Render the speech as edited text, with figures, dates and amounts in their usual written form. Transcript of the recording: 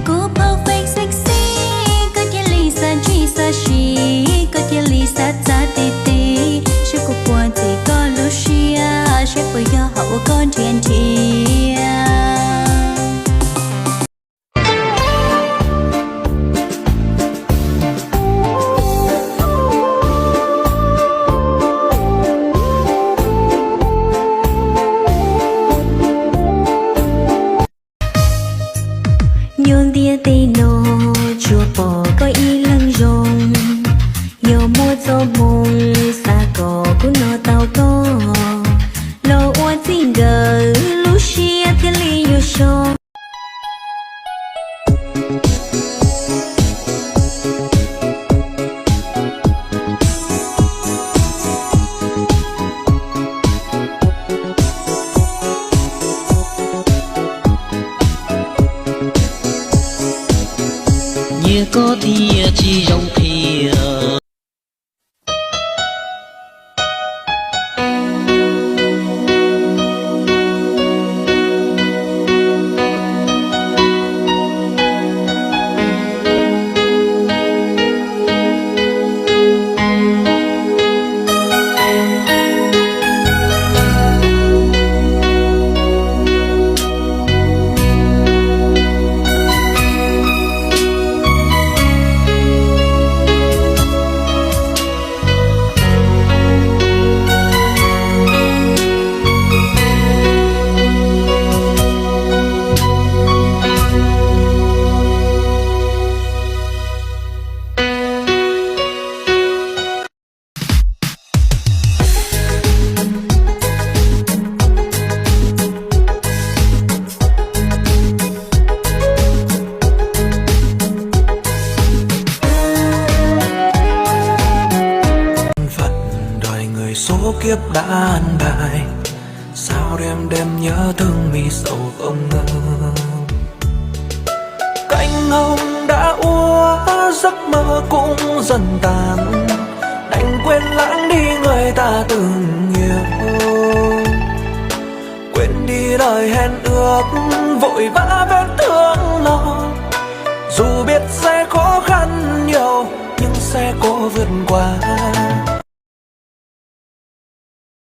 Cô perfect sexy, có thể Lisa Gisa she, có thể Lisa ta tê tê. Sẽ có buồn thì có Lucia, sẽ phải do hậu con thiên thiên. nhường tia tây nô chùa bò có y lăng rồng yo mua cho mông xa cò cũng nó tao có lo oan tình gờ Lucia thiên lý yo show 也个天气容皮。Số kiếp đã an bài, sao đêm đêm nhớ thương mi sầu không ngờ. Cánh hồng đã úa, giấc mơ cũng dần tàn, đành quên lãng đi người ta từng yêu. Quên đi lời hẹn ước, vội vã vết thương lòng. Dù biết sẽ khó khăn nhiều, nhưng sẽ cố vượt qua.